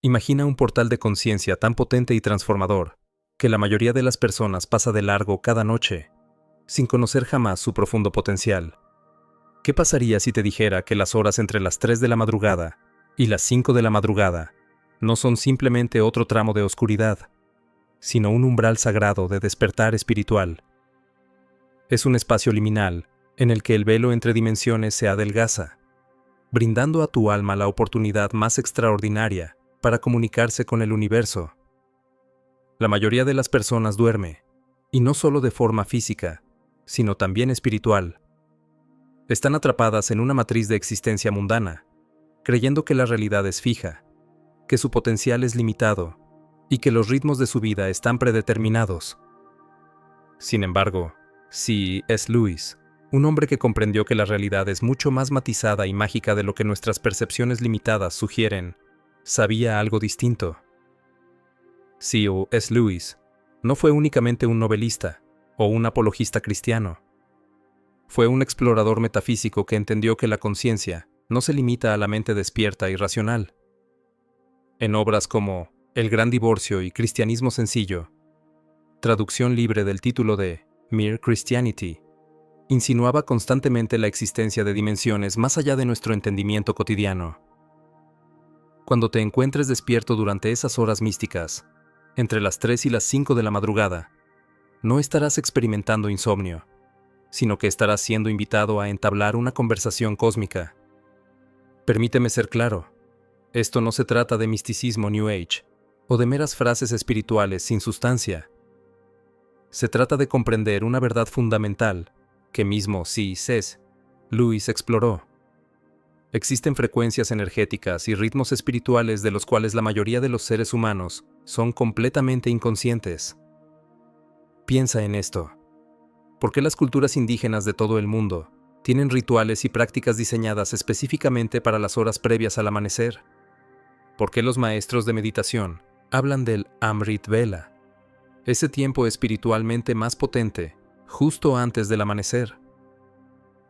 Imagina un portal de conciencia tan potente y transformador, que la mayoría de las personas pasa de largo cada noche, sin conocer jamás su profundo potencial. ¿Qué pasaría si te dijera que las horas entre las 3 de la madrugada y las 5 de la madrugada no son simplemente otro tramo de oscuridad, sino un umbral sagrado de despertar espiritual? Es un espacio liminal en el que el velo entre dimensiones se adelgaza, brindando a tu alma la oportunidad más extraordinaria para comunicarse con el universo. La mayoría de las personas duerme, y no solo de forma física, sino también espiritual. Están atrapadas en una matriz de existencia mundana, creyendo que la realidad es fija, que su potencial es limitado y que los ritmos de su vida están predeterminados. Sin embargo, C.S. Lewis, un hombre que comprendió que la realidad es mucho más matizada y mágica de lo que nuestras percepciones limitadas sugieren, sabía algo distinto. C.S. Lewis no fue únicamente un novelista o un apologista cristiano. Fue un explorador metafísico que entendió que la conciencia no se limita a la mente despierta y racional. En obras como El Gran Divorcio y Cristianismo Sencillo, traducción libre del título de Mere Christianity, insinuaba constantemente la existencia de dimensiones más allá de nuestro entendimiento cotidiano. Cuando te encuentres despierto durante esas horas místicas, entre las 3 y las 5 de la madrugada, no estarás experimentando insomnio, sino que estarás siendo invitado a entablar una conversación cósmica. Permíteme ser claro, esto no se trata de misticismo New Age o de meras frases espirituales sin sustancia. Se trata de comprender una verdad fundamental que mismo C.S. Lewis exploró. Existen frecuencias energéticas y ritmos espirituales de los cuales la mayoría de los seres humanos son completamente inconscientes. Piensa en esto. ¿Por qué las culturas indígenas de todo el mundo tienen rituales y prácticas diseñadas específicamente para las horas previas al amanecer? ¿Por qué los maestros de meditación hablan del Amrit Vela, ese tiempo espiritualmente más potente, justo antes del amanecer?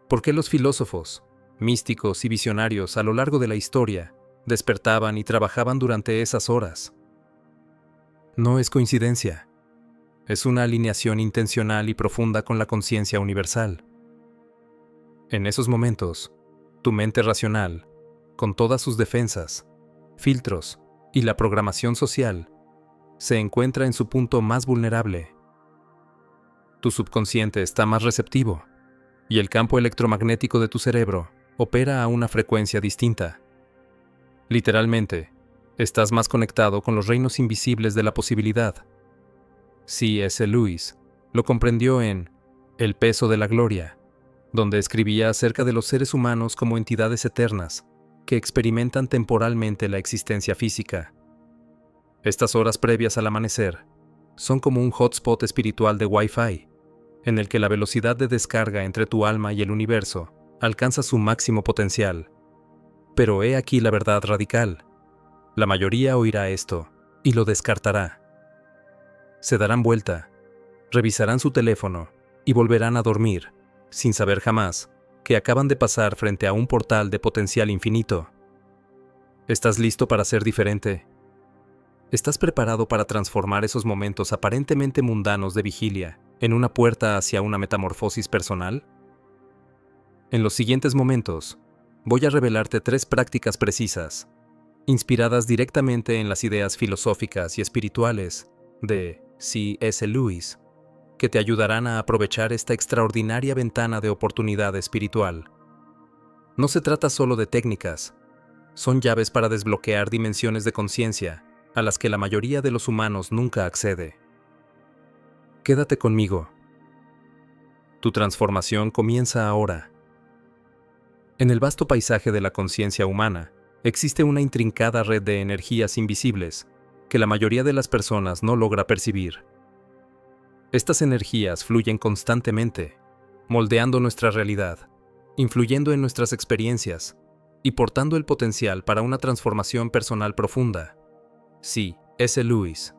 ¿Por qué los filósofos, místicos y visionarios a lo largo de la historia despertaban y trabajaban durante esas horas? No es coincidencia. Es una alineación intencional y profunda con la conciencia universal. En esos momentos, tu mente racional, con todas sus defensas, filtros y la programación social, se encuentra en su punto más vulnerable. Tu subconsciente está más receptivo, y el campo electromagnético de tu cerebro opera a una frecuencia distinta. Literalmente, estás más conectado con los reinos invisibles de la posibilidad. C.S. Lewis lo comprendió en El peso de la gloria, donde escribía acerca de los seres humanos como entidades eternas que experimentan temporalmente la existencia física. Estas horas previas al amanecer son como un hotspot espiritual de Wi-Fi, en el que la velocidad de descarga entre tu alma y el universo alcanza su máximo potencial. Pero he aquí la verdad radical. La mayoría oirá esto y lo descartará. Se darán vuelta, revisarán su teléfono y volverán a dormir, sin saber jamás que acaban de pasar frente a un portal de potencial infinito. ¿Estás listo para ser diferente? ¿Estás preparado para transformar esos momentos aparentemente mundanos de vigilia en una puerta hacia una metamorfosis personal? En los siguientes momentos, voy a revelarte 3 prácticas precisas, inspiradas directamente en las ideas filosóficas y espirituales de C.S. Lewis, que te ayudarán a aprovechar esta extraordinaria ventana de oportunidad espiritual. No se trata solo de técnicas, son llaves para desbloquear dimensiones de conciencia a las que la mayoría de los humanos nunca accede. Quédate conmigo. Tu transformación comienza ahora. En el vasto paisaje de la conciencia humana, existe una intrincada red de energías invisibles que la mayoría de las personas no logra percibir. Estas energías fluyen constantemente, moldeando nuestra realidad, influyendo en nuestras experiencias y portando el potencial para una transformación personal profunda. C.S. Lewis,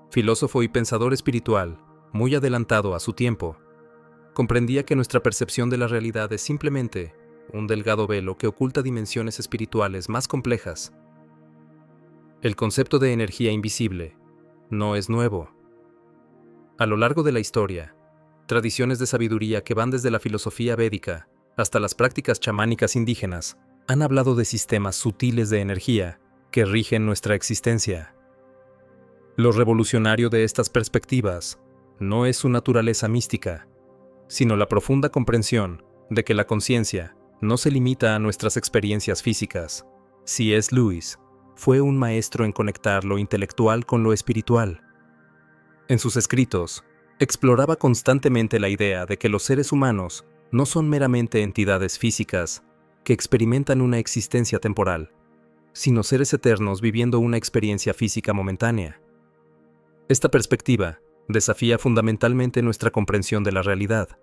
filósofo y pensador espiritual, muy adelantado a su tiempo, comprendía que nuestra percepción de la realidad es simplemente un delgado velo que oculta dimensiones espirituales más complejas. El concepto de energía invisible no es nuevo. A lo largo de la historia, tradiciones de sabiduría que van desde la filosofía védica hasta las prácticas chamánicas indígenas han hablado de sistemas sutiles de energía que rigen nuestra existencia. Lo revolucionario de estas perspectivas no es su naturaleza mística, sino la profunda comprensión de que la conciencia no se limita a nuestras experiencias físicas. C.S. Lewis fue un maestro en conectar lo intelectual con lo espiritual. En sus escritos, exploraba constantemente la idea de que los seres humanos no son meramente entidades físicas que experimentan una existencia temporal, sino seres eternos viviendo una experiencia física momentánea. Esta perspectiva desafía fundamentalmente nuestra comprensión de la realidad,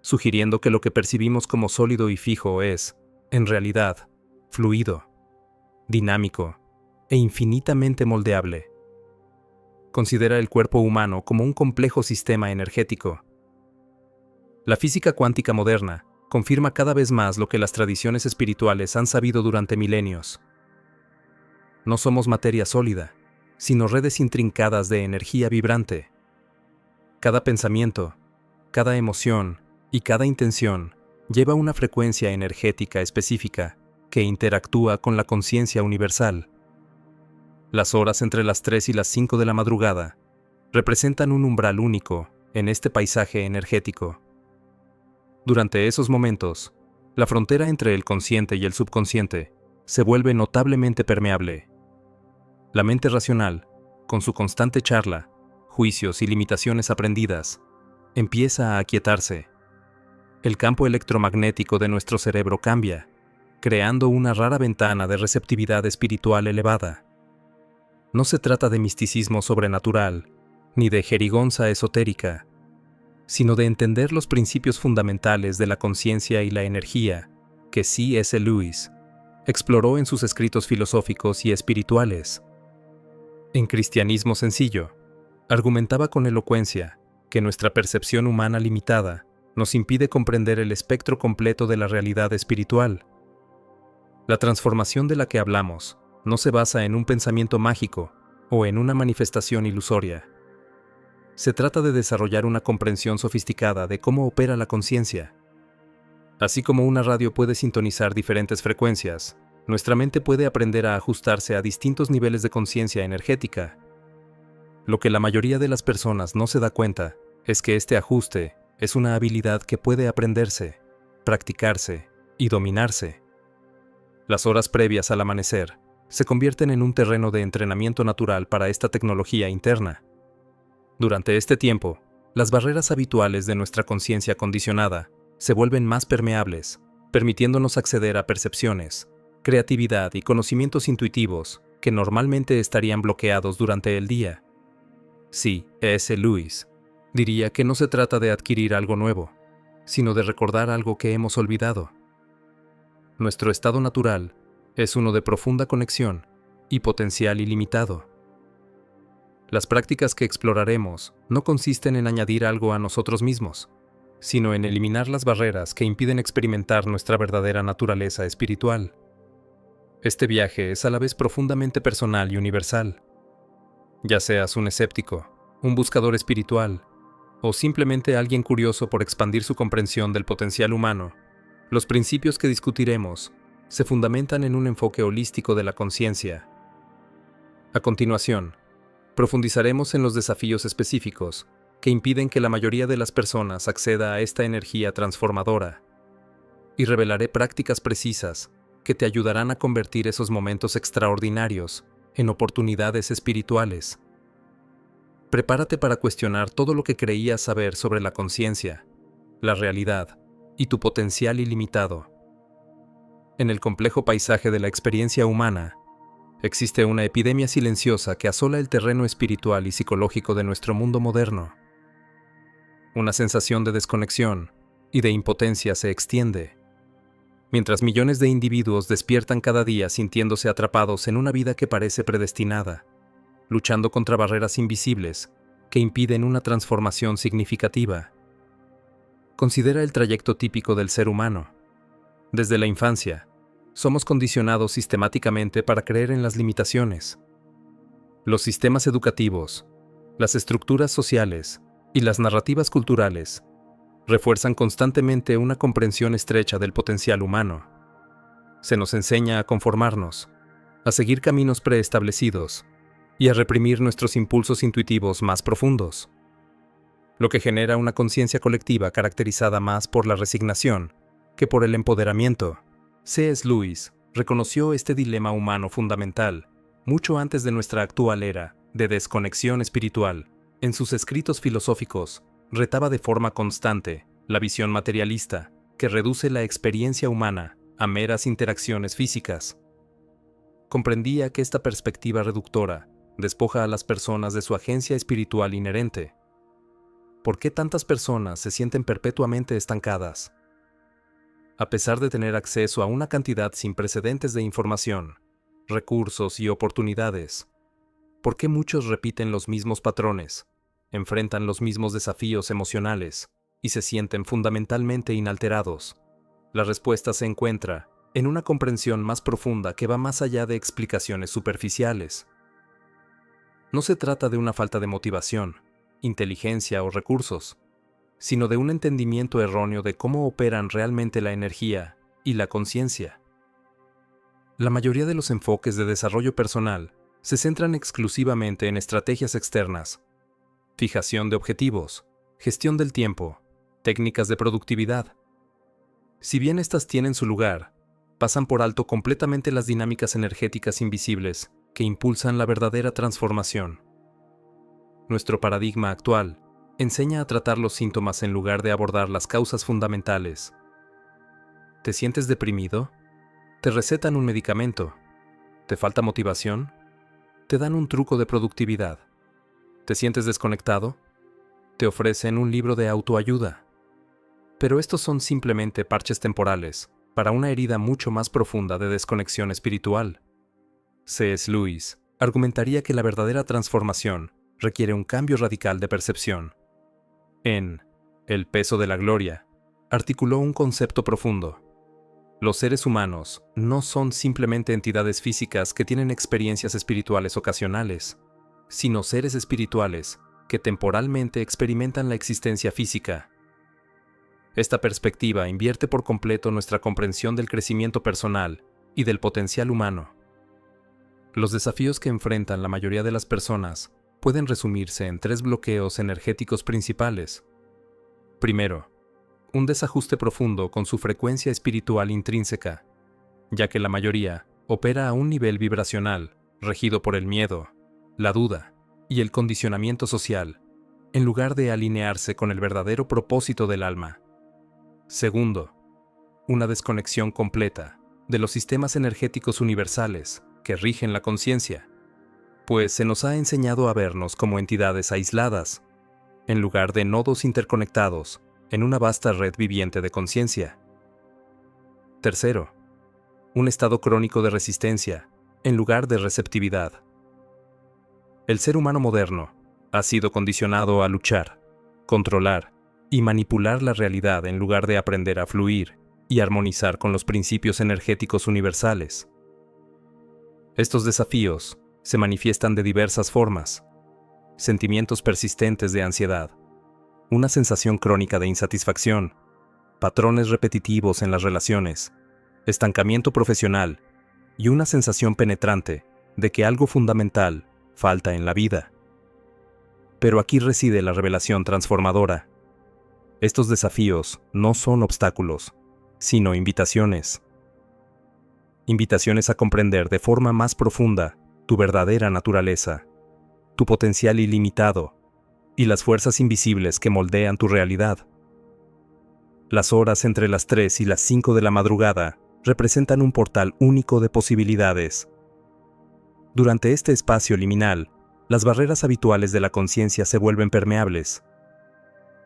sugiriendo que lo que percibimos como sólido y fijo es, en realidad, fluido, dinámico e infinitamente moldeable. Considera el cuerpo humano como un complejo sistema energético. La física cuántica moderna confirma cada vez más lo que las tradiciones espirituales han sabido durante milenios. No somos materia sólida, sino redes intrincadas de energía vibrante. Cada pensamiento, cada emoción y cada intención lleva una frecuencia energética específica que interactúa con la conciencia universal. Las horas entre las 3 y las 5 de la madrugada representan un umbral único en este paisaje energético. Durante esos momentos, la frontera entre el consciente y el subconsciente se vuelve notablemente permeable. La mente racional, con su constante charla, juicios y limitaciones aprendidas, empieza a aquietarse. El campo electromagnético de nuestro cerebro cambia, creando una rara ventana de receptividad espiritual elevada. No se trata de misticismo sobrenatural, ni de jerigonza esotérica, sino de entender los principios fundamentales de la conciencia y la energía que C.S. Lewis exploró en sus escritos filosóficos y espirituales. En Cristianismo Sencillo, argumentaba con elocuencia que nuestra percepción humana limitada nos impide comprender el espectro completo de la realidad espiritual. La transformación de la que hablamos no se basa en un pensamiento mágico o en una manifestación ilusoria. Se trata de desarrollar una comprensión sofisticada de cómo opera la conciencia. Así como una radio puede sintonizar diferentes frecuencias, nuestra mente puede aprender a ajustarse a distintos niveles de conciencia energética. Lo que la mayoría de las personas no se da cuenta es que este ajuste es una habilidad que puede aprenderse, practicarse y dominarse. Las horas previas al amanecer se convierten en un terreno de entrenamiento natural para esta tecnología interna. Durante este tiempo, las barreras habituales de nuestra conciencia condicionada se vuelven más permeables, permitiéndonos acceder a percepciones, creatividad y conocimientos intuitivos que normalmente estarían bloqueados durante el día. C.S. Lewis diría que no se trata de adquirir algo nuevo, sino de recordar algo que hemos olvidado. Nuestro estado natural es uno de profunda conexión y potencial ilimitado. Las prácticas que exploraremos no consisten en añadir algo a nosotros mismos, sino en eliminar las barreras que impiden experimentar nuestra verdadera naturaleza espiritual. Este viaje es a la vez profundamente personal y universal. Ya seas un escéptico, un buscador espiritual, o simplemente alguien curioso por expandir su comprensión del potencial humano, los principios que discutiremos se fundamentan en un enfoque holístico de la conciencia. A continuación, profundizaremos en los desafíos específicos que impiden que la mayoría de las personas acceda a esta energía transformadora, y revelaré prácticas precisas que te ayudarán a convertir esos momentos extraordinarios en oportunidades espirituales. Prepárate para cuestionar todo lo que creías saber sobre la conciencia, la realidad y tu potencial ilimitado. En el complejo paisaje de la experiencia humana, existe una epidemia silenciosa que asola el terreno espiritual y psicológico de nuestro mundo moderno. Una sensación de desconexión y de impotencia se extiende, mientras millones de individuos despiertan cada día sintiéndose atrapados en una vida que parece predestinada, luchando contra barreras invisibles que impiden una transformación significativa. Considera el trayecto típico del ser humano. Desde la infancia, somos condicionados sistemáticamente para creer en las limitaciones, Los sistemas educativos, las estructuras sociales y las narrativas culturales refuerzan constantemente una comprensión estrecha del potencial humano. Se nos enseña a conformarnos, a seguir caminos preestablecidos y a reprimir nuestros impulsos intuitivos más profundos, lo que genera una conciencia colectiva caracterizada más por la resignación que por el empoderamiento. C.S. Lewis reconoció este dilema humano fundamental mucho antes de nuestra actual era de desconexión espiritual. En sus escritos filosóficos, retaba de forma constante la visión materialista que reduce la experiencia humana a meras interacciones físicas. Comprendía que esta perspectiva reductora despoja a las personas de su agencia espiritual inherente. ¿Por qué tantas personas se sienten perpetuamente estancadas? A pesar de tener acceso a una cantidad sin precedentes de información, recursos y oportunidades, ¿por qué muchos repiten los mismos patrones, enfrentan los mismos desafíos emocionales y se sienten fundamentalmente inalterados? La respuesta se encuentra en una comprensión más profunda que va más allá de explicaciones superficiales. No se trata de una falta de motivación, inteligencia o recursos, sino de un entendimiento erróneo de cómo operan realmente la energía y la conciencia. La mayoría de los enfoques de desarrollo personal se centran exclusivamente en estrategias externas, fijación de objetivos, gestión del tiempo, técnicas de productividad. Si bien estas tienen su lugar, pasan por alto completamente las dinámicas energéticas invisibles que impulsan la verdadera transformación. Nuestro paradigma actual enseña a tratar los síntomas en lugar de abordar las causas fundamentales. ¿Te sientes deprimido? Te recetan un medicamento. ¿Te falta motivación? Te dan un truco de productividad. ¿Te sientes desconectado? Te ofrecen un libro de autoayuda. Pero estos son simplemente parches temporales para una herida mucho más profunda de desconexión espiritual. C.S. Lewis argumentaría que la verdadera transformación requiere un cambio radical de percepción. En El peso de la gloria, articuló un concepto profundo. Los seres humanos no son simplemente entidades físicas que tienen experiencias espirituales ocasionales, sino seres espirituales que temporalmente experimentan la existencia física. Esta perspectiva invierte por completo nuestra comprensión del crecimiento personal y del potencial humano. Los desafíos que enfrentan la mayoría de las personas pueden resumirse en 3 bloqueos energéticos principales. Primero, un desajuste profundo con su frecuencia espiritual intrínseca, ya que la mayoría opera a un nivel vibracional regido por el miedo, la duda y el condicionamiento social, en lugar de alinearse con el verdadero propósito del alma. Segundo, una desconexión completa de los sistemas energéticos universales que rigen la conciencia, pues se nos ha enseñado a vernos como entidades aisladas, en lugar de nodos interconectados en una vasta red viviente de conciencia. Tercero, un estado crónico de resistencia en lugar de receptividad. El ser humano moderno ha sido condicionado a luchar, controlar y manipular la realidad en lugar de aprender a fluir y armonizar con los principios energéticos universales. Estos desafíos se manifiestan de diversas formas: sentimientos persistentes de ansiedad, una sensación crónica de insatisfacción, patrones repetitivos en las relaciones, estancamiento profesional y una sensación penetrante de que algo fundamental falta en la vida. Pero aquí reside la revelación transformadora. Estos desafíos no son obstáculos, sino invitaciones. Invitaciones a comprender de forma más profunda tu verdadera naturaleza, tu potencial ilimitado y las fuerzas invisibles que moldean tu realidad. Las horas entre las 3 y las 5 de la madrugada representan un portal único de posibilidades. Durante este espacio liminal, las barreras habituales de la conciencia se vuelven permeables.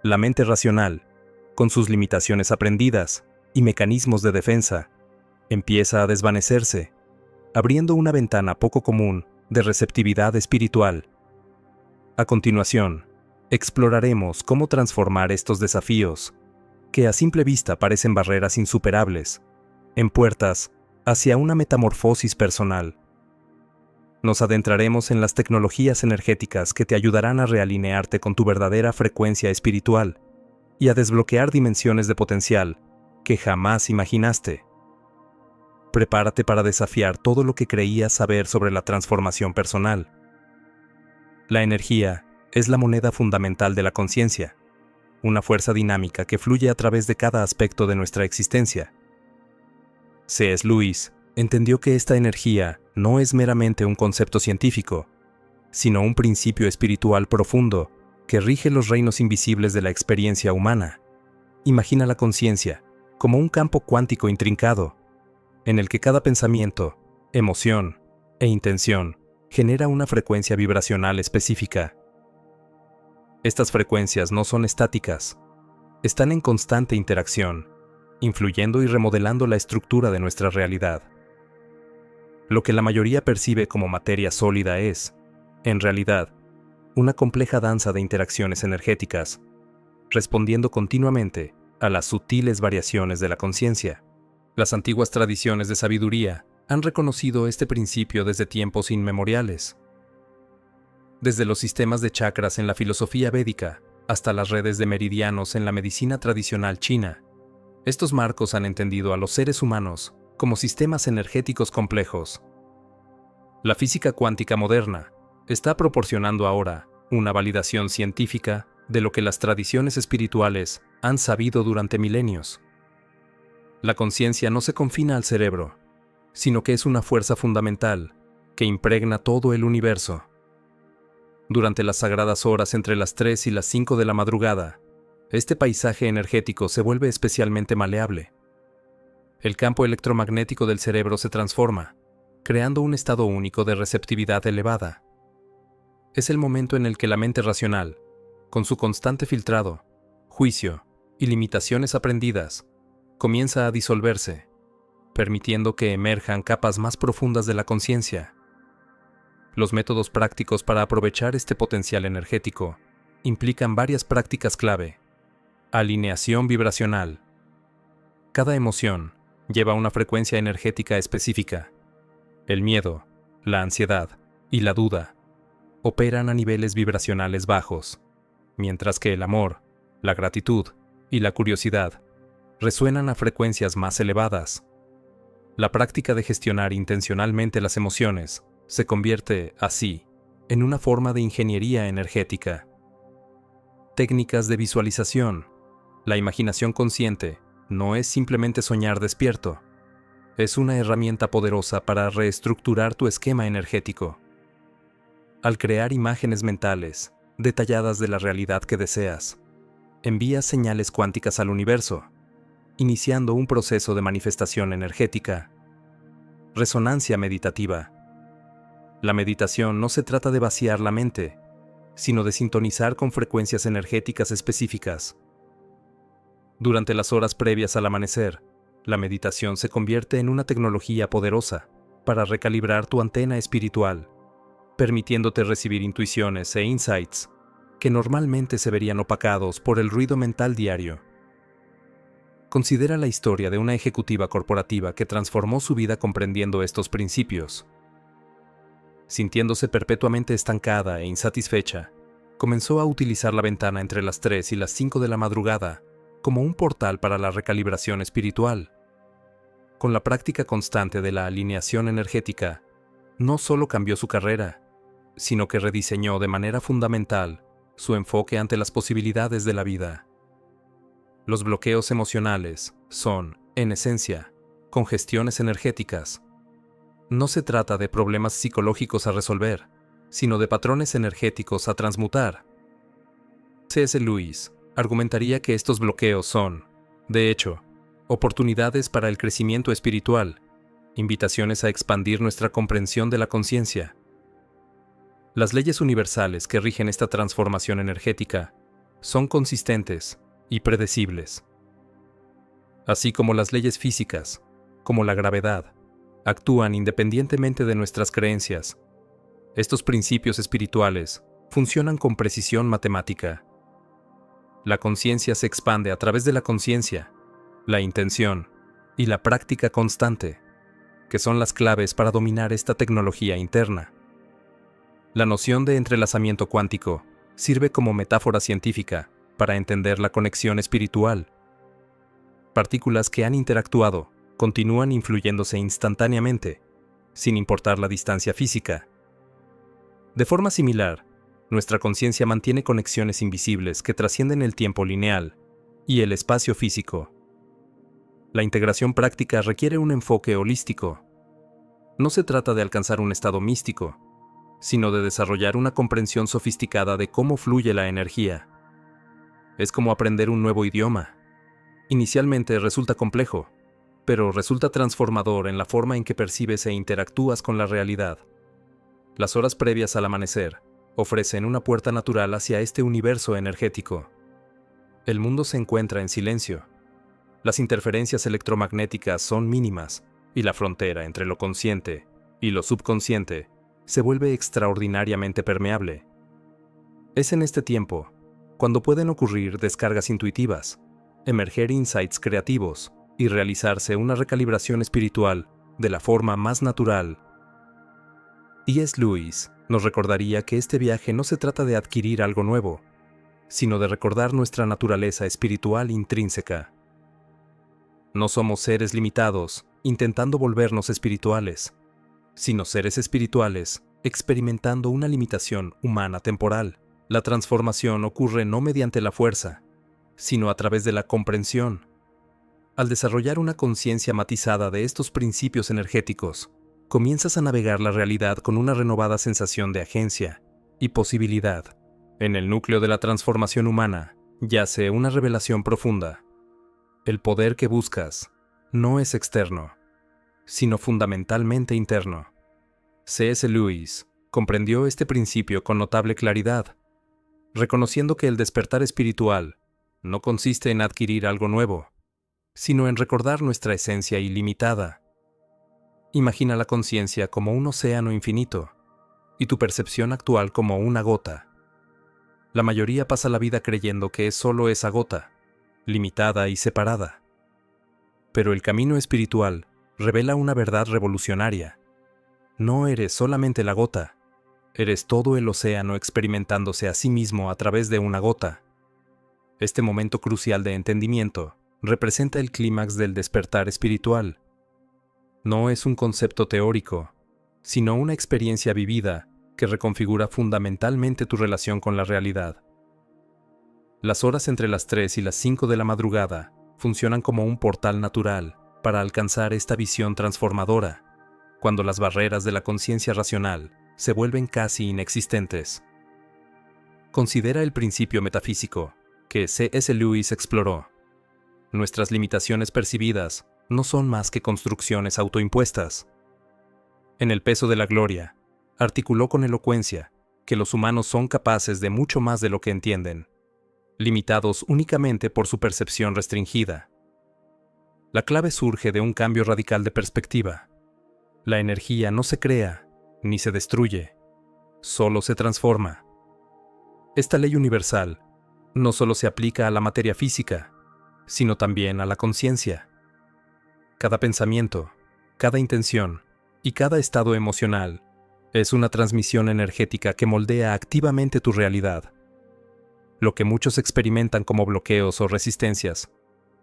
La mente racional, con sus limitaciones aprendidas y mecanismos de defensa, empieza a desvanecerse, abriendo una ventana poco común de receptividad espiritual. A continuación, exploraremos cómo transformar estos desafíos, que a simple vista parecen barreras insuperables, en puertas hacia una metamorfosis personal. Nos adentraremos en las tecnologías energéticas que te ayudarán a realinearte con tu verdadera frecuencia espiritual y a desbloquear dimensiones de potencial que jamás imaginaste. Prepárate para desafiar todo lo que creías saber sobre la transformación personal. La energía es la moneda fundamental de la conciencia, una fuerza dinámica que fluye a través de cada aspecto de nuestra existencia. C.S. Lewis entendió que esta energía no es meramente un concepto científico, sino un principio espiritual profundo que rige los reinos invisibles de la experiencia humana. Imagina la conciencia como un campo cuántico intrincado, en el que cada pensamiento, emoción e intención genera una frecuencia vibracional específica. Estas frecuencias no son estáticas, están en constante interacción, influyendo y remodelando la estructura de nuestra realidad. Lo que la mayoría percibe como materia sólida es, en realidad, una compleja danza de interacciones energéticas, respondiendo continuamente a las sutiles variaciones de la conciencia. Las antiguas tradiciones de sabiduría han reconocido este principio desde tiempos inmemoriales. Desde los sistemas de chakras en la filosofía védica hasta las redes de meridianos en la medicina tradicional china, estos marcos han entendido a los seres humanos como sistemas energéticos complejos. La física cuántica moderna está proporcionando ahora una validación científica de lo que las tradiciones espirituales han sabido durante milenios. La conciencia no se confina al cerebro, sino que es una fuerza fundamental que impregna todo el universo. Durante las sagradas horas entre las 3 y las 5 de la madrugada, este paisaje energético se vuelve especialmente maleable. El campo electromagnético del cerebro se transforma, creando un estado único de receptividad elevada. Es el momento en el que la mente racional, con su constante filtrado, juicio y limitaciones aprendidas, comienza a disolverse, permitiendo que emerjan capas más profundas de la conciencia. Los métodos prácticos para aprovechar este potencial energético implican varias prácticas clave. Alineación vibracional. Cada emoción lleva una frecuencia energética específica. El miedo, la ansiedad y la duda operan a niveles vibracionales bajos, mientras que el amor, la gratitud y la curiosidad resuenan a frecuencias más elevadas. La práctica de gestionar intencionalmente las emociones se convierte, así, en una forma de ingeniería energética. Técnicas de visualización. La imaginación consciente no es simplemente soñar despierto. Es una herramienta poderosa para reestructurar tu esquema energético. Al crear imágenes mentales, detalladas de la realidad que deseas, envías señales cuánticas al universo, iniciando un proceso de manifestación energética. Resonancia meditativa. La meditación no se trata de vaciar la mente, sino de sintonizar con frecuencias energéticas específicas. Durante las horas previas al amanecer, la meditación se convierte en una tecnología poderosa para recalibrar tu antena espiritual, permitiéndote recibir intuiciones e insights que normalmente se verían opacados por el ruido mental diario. Considera la historia de una ejecutiva corporativa que transformó su vida comprendiendo estos principios. Sintiéndose perpetuamente estancada e insatisfecha, comenzó a utilizar la ventana entre las 3 y las 5 de la madrugada como un portal para la recalibración espiritual. Con la práctica constante de la alineación energética, no solo cambió su carrera, sino que rediseñó de manera fundamental su enfoque ante las posibilidades de la vida. Los bloqueos emocionales son, en esencia, congestiones energéticas. No se trata de problemas psicológicos a resolver, sino de patrones energéticos a transmutar. C.S. Lewis argumentaría que estos bloqueos son, de hecho, oportunidades para el crecimiento espiritual, invitaciones a expandir nuestra comprensión de la conciencia. Las leyes universales que rigen esta transformación energética son consistentes y predecibles. Así como las leyes físicas, como la gravedad, actúan independientemente de nuestras creencias, estos principios espirituales funcionan con precisión matemática. La conciencia se expande a través de la conciencia, la intención y la práctica constante, que son las claves para dominar esta tecnología interna. La noción de entrelazamiento cuántico sirve como metáfora científica para entender la conexión espiritual. Partículas que han interactuado continúan influyéndose instantáneamente, sin importar la distancia física. De forma similar, nuestra conciencia mantiene conexiones invisibles que trascienden el tiempo lineal y el espacio físico. La integración práctica requiere un enfoque holístico. No se trata de alcanzar un estado místico, sino de desarrollar una comprensión sofisticada de cómo fluye la energía. Es como aprender un nuevo idioma. Inicialmente resulta complejo, pero resulta transformador en la forma en que percibes e interactúas con la realidad. Las horas previas al amanecer ofrecen una puerta natural hacia este universo energético. El mundo se encuentra en silencio. Las interferencias electromagnéticas son mínimas y la frontera entre lo consciente y lo subconsciente se vuelve extraordinariamente permeable. Es en este tiempo cuando pueden ocurrir descargas intuitivas, emerger insights creativos y realizarse una recalibración espiritual de la forma más natural. C.S. Lewis nos recordaría que este viaje no se trata de adquirir algo nuevo, sino de recordar nuestra naturaleza espiritual intrínseca. No somos seres limitados intentando volvernos espirituales, sino seres espirituales experimentando una limitación humana temporal. La transformación ocurre no mediante la fuerza, sino a través de la comprensión. Al desarrollar una conciencia matizada de estos principios energéticos, comienzas a navegar la realidad con una renovada sensación de agencia y posibilidad. En el núcleo de la transformación humana yace una revelación profunda. El poder que buscas no es externo, sino fundamentalmente interno. C.S. Lewis comprendió este principio con notable claridad, reconociendo que el despertar espiritual no consiste en adquirir algo nuevo, sino en recordar nuestra esencia ilimitada. Imagina la conciencia como un océano infinito y tu percepción actual como una gota. La mayoría pasa la vida creyendo que es solo esa gota, limitada y separada. Pero el camino espiritual revela una verdad revolucionaria. No eres solamente la gota, eres todo el océano experimentándose a sí mismo a través de una gota. Este momento crucial de entendimiento representa el clímax del despertar espiritual. No es un concepto teórico, sino una experiencia vivida que reconfigura fundamentalmente tu relación con la realidad. Las horas entre las 3 y las 5 de la madrugada funcionan como un portal natural para alcanzar esta visión transformadora, cuando las barreras de la conciencia racional se vuelven casi inexistentes. Considera el principio metafísico que C.S. Lewis exploró. Nuestras limitaciones percibidas no son más que construcciones autoimpuestas. En El peso de la gloria, articuló con elocuencia que los humanos son capaces de mucho más de lo que entienden, limitados únicamente por su percepción restringida. La clave surge de un cambio radical de perspectiva. La energía no se crea ni se destruye, solo se transforma. Esta ley universal no solo se aplica a la materia física, sino también a la conciencia. Cada pensamiento, cada intención y cada estado emocional es una transmisión energética que moldea activamente tu realidad. Lo que muchos experimentan como bloqueos o resistencias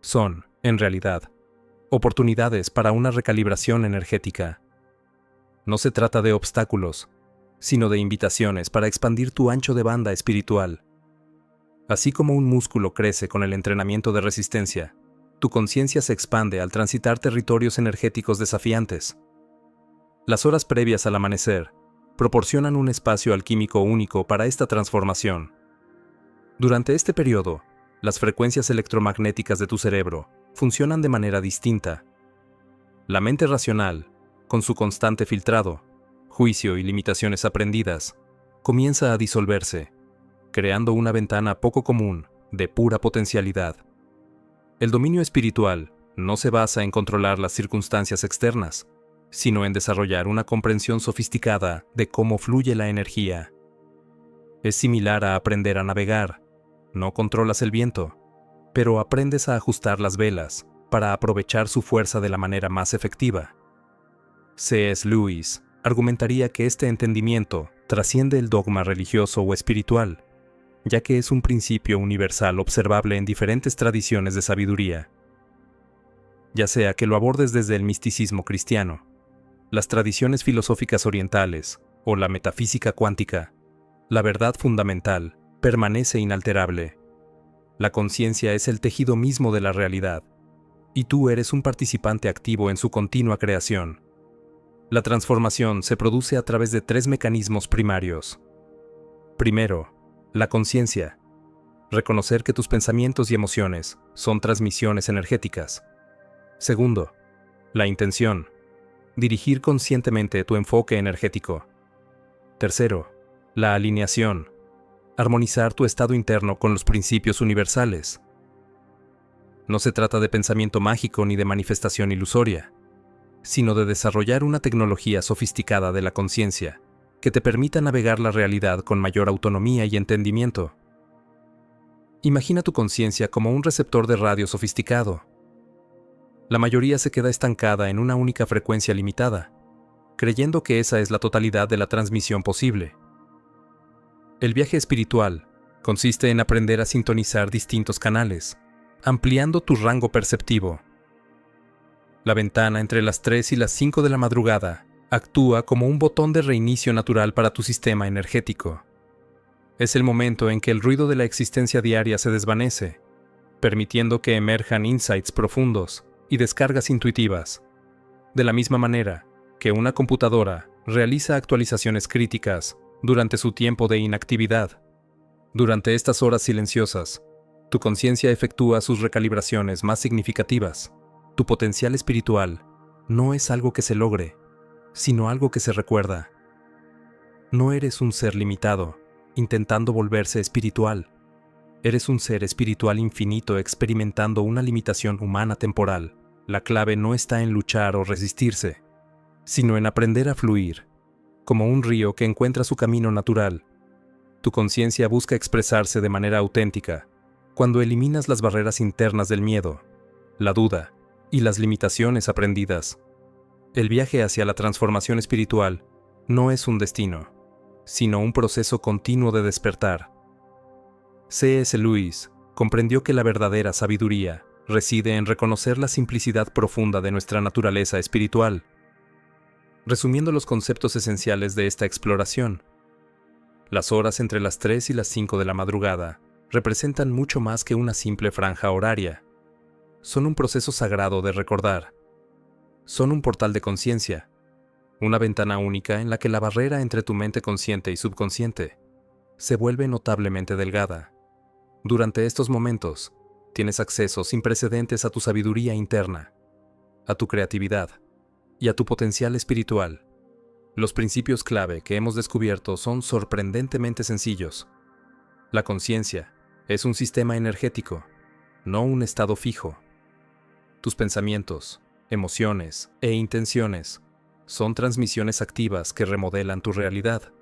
son, en realidad, oportunidades para una recalibración energética. No se trata de obstáculos, sino de invitaciones para expandir tu ancho de banda espiritual. Así como un músculo crece con el entrenamiento de resistencia, tu conciencia se expande al transitar territorios energéticos desafiantes. Las horas previas al amanecer proporcionan un espacio alquímico único para esta transformación. Durante este periodo, las frecuencias electromagnéticas de tu cerebro funcionan de manera distinta. La mente racional, con su constante filtrado, juicio y limitaciones aprendidas, comienza a disolverse, creando una ventana poco común de pura potencialidad. El dominio espiritual no se basa en controlar las circunstancias externas, sino en desarrollar una comprensión sofisticada de cómo fluye la energía. Es similar a aprender a navegar. No controlas el viento, pero aprendes a ajustar las velas para aprovechar su fuerza de la manera más efectiva. C.S. Lewis argumentaría que este entendimiento trasciende el dogma religioso o espiritual, ya que es un principio universal observable en diferentes tradiciones de sabiduría. Ya sea que lo abordes desde el misticismo cristiano, las tradiciones filosóficas orientales o la metafísica cuántica, la verdad fundamental permanece inalterable. La conciencia es el tejido mismo de la realidad, y tú eres un participante activo en su continua creación. La transformación se produce a través de 3 mecanismos primarios. Primero, la conciencia. Reconocer que tus pensamientos y emociones son transmisiones energéticas. Segundo, la intención. Dirigir conscientemente tu enfoque energético. Tercero, la alineación. Armonizar tu estado interno con los principios universales. No se trata de pensamiento mágico ni de manifestación ilusoria, sino de desarrollar una tecnología sofisticada de la conciencia que te permita navegar la realidad con mayor autonomía y entendimiento. Imagina tu conciencia como un receptor de radio sofisticado. La mayoría se queda estancada en una única frecuencia limitada, creyendo que esa es la totalidad de la transmisión posible. El viaje espiritual consiste en aprender a sintonizar distintos canales, ampliando tu rango perceptivo. La ventana entre las 3 y las 5 de la madrugada actúa como un botón de reinicio natural para tu sistema energético. Es el momento en que el ruido de la existencia diaria se desvanece, permitiendo que emerjan insights profundos y descargas intuitivas, de la misma manera que una computadora realiza actualizaciones críticas durante su tiempo de inactividad. Durante estas horas silenciosas, tu conciencia efectúa sus recalibraciones más significativas. Tu potencial espiritual no es algo que se logre, sino algo que se recuerda. No eres un ser limitado, intentando volverse espiritual. Eres un ser espiritual infinito experimentando una limitación humana temporal. La clave no está en luchar o resistirse, sino en aprender a fluir, como un río que encuentra su camino natural. Tu conciencia busca expresarse de manera auténtica cuando eliminas las barreras internas del miedo, la duda y las limitaciones aprendidas. El viaje hacia la transformación espiritual no es un destino, sino un proceso continuo de despertar. C.S. Lewis comprendió que la verdadera sabiduría reside en reconocer la simplicidad profunda de nuestra naturaleza espiritual. Resumiendo los conceptos esenciales de esta exploración, las horas entre las 3 y las 5 de la madrugada representan mucho más que una simple franja horaria. Son un proceso sagrado de recordar. Son un portal de conciencia, una ventana única en la que la barrera entre tu mente consciente y subconsciente se vuelve notablemente delgada. Durante estos momentos, tienes acceso sin precedentes a tu sabiduría interna, a tu creatividad y a tu potencial espiritual. Los principios clave que hemos descubierto son sorprendentemente sencillos. La conciencia es un sistema energético, no un estado fijo. Tus pensamientos, emociones e intenciones son transmisiones activas que remodelan tu realidad.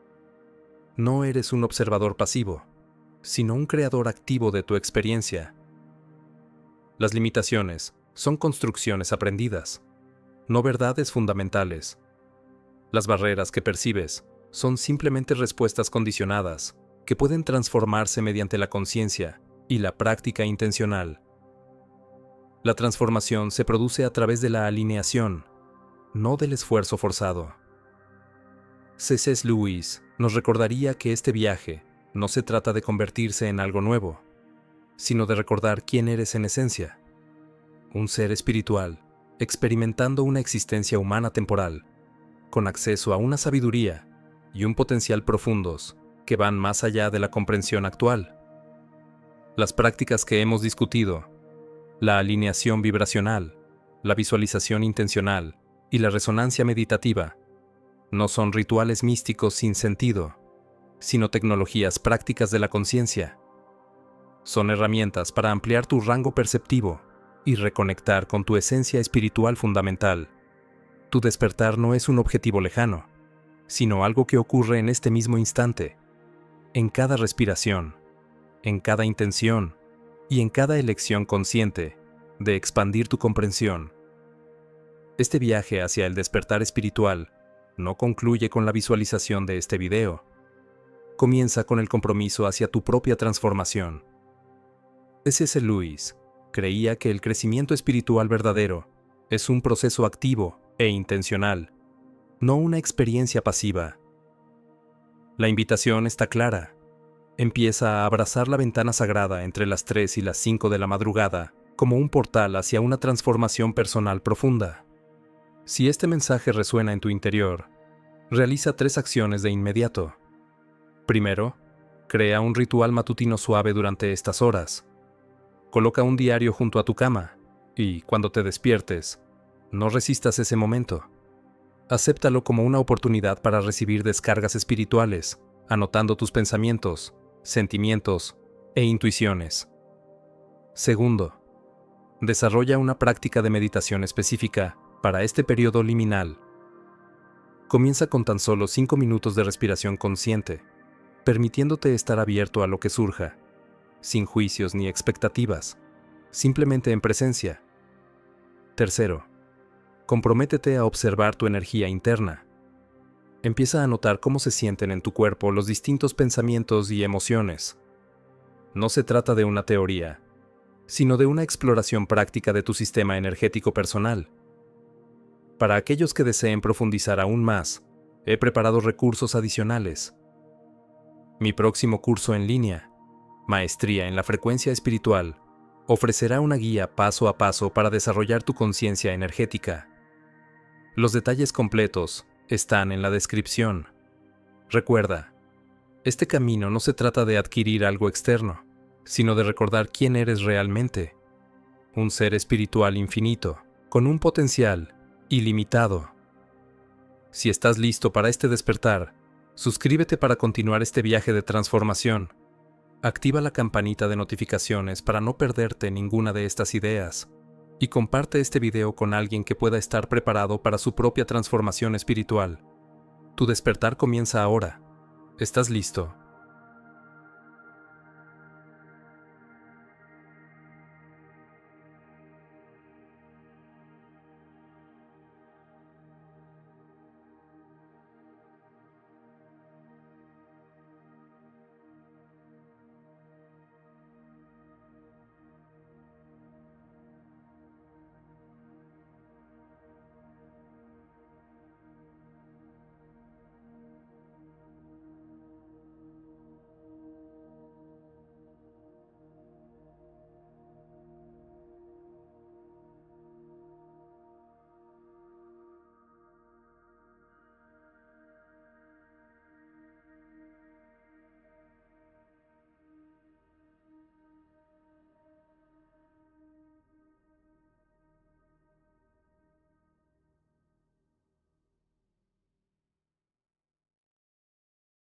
No eres un observador pasivo, sino un creador activo de tu experiencia. Las limitaciones son construcciones aprendidas, no verdades fundamentales. Las barreras que percibes son simplemente respuestas condicionadas que pueden transformarse mediante la conciencia y la práctica intencional. La transformación se produce a través de la alineación, no del esfuerzo forzado. C.S. Lewis nos recordaría que este viaje no se trata de convertirse en algo nuevo, sino de recordar quién eres en esencia. Un ser espiritual, experimentando una existencia humana temporal, con acceso a una sabiduría y un potencial profundos que van más allá de la comprensión actual. Las prácticas que hemos discutido, la alineación vibracional, la visualización intencional y la resonancia meditativa, no son rituales místicos sin sentido, sino tecnologías prácticas de la conciencia. Son herramientas para ampliar tu rango perceptivo y reconectar con tu esencia espiritual fundamental. Tu despertar no es un objetivo lejano, sino algo que ocurre en este mismo instante, en cada respiración, en cada intención y en cada elección consciente de expandir tu comprensión. Este viaje hacia el despertar espiritual no concluye con la visualización de este video. Comienza con el compromiso hacia tu propia transformación. C.S. Lewis creía que el crecimiento espiritual verdadero es un proceso activo e intencional, no una experiencia pasiva. La invitación está clara. Empieza a abrazar la ventana sagrada entre las 3 y las 5 de la madrugada como un portal hacia una transformación personal profunda. Si este mensaje resuena en tu interior, realiza 3 acciones de inmediato. Primero, crea un ritual matutino suave durante estas horas. Coloca un diario junto a tu cama y, cuando te despiertes, no resistas ese momento. Acéptalo como una oportunidad para recibir descargas espirituales, anotando tus pensamientos, sentimientos e intuiciones. Segundo, desarrolla una práctica de meditación específica para este periodo liminal. Comienza con tan solo 5 minutos de respiración consciente, permitiéndote estar abierto a lo que surja, sin juicios ni expectativas, simplemente en presencia. Tercero, comprométete a observar tu energía interna. Empieza a notar cómo se sienten en tu cuerpo los distintos pensamientos y emociones. No se trata de una teoría, sino de una exploración práctica de tu sistema energético personal. Para aquellos que deseen profundizar aún más, he preparado recursos adicionales. Mi próximo curso en línea, Maestría en la Frecuencia Espiritual, ofrecerá una guía paso a paso para desarrollar tu conciencia energética. Los detalles completos están en la descripción. Recuerda, este camino no se trata de adquirir algo externo, sino de recordar quién eres realmente. Un ser espiritual infinito, con un potencial ilimitado. Si estás listo para este despertar, suscríbete para continuar este viaje de transformación. Activa la campanita de notificaciones para no perderte ninguna de estas ideas. Y comparte este video con alguien que pueda estar preparado para su propia transformación espiritual. Tu despertar comienza ahora. ¿Estás listo?